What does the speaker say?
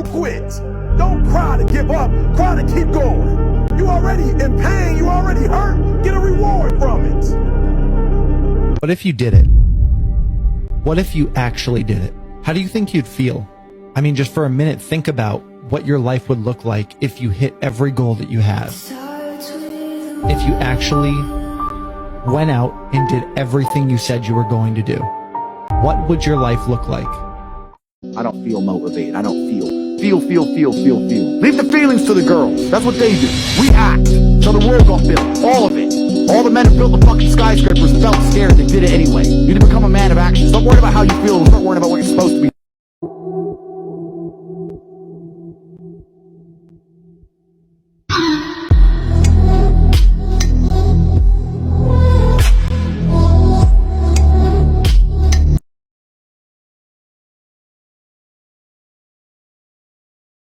you quit. Don't cry to give up, cry to keep going. You already in pain, you already hurt, get a reward from it. What if you did it? What if you actually did it? How do you think you'd feel? I mean, just for a minute, think about what your life would look like if you hit every goal that you have. If you actually went out and did everything you said you were going to do. What would your life look like? I don't feel motivated. I don't feel. Leave the feelings to the girls. That's what they do. We act. So the world got built. All of it. All the men who built the fucking skyscrapers felt scared. They did it anyway. You need to become a man of action. Stop worrying about how you feel and start worrying about what you're supposed to be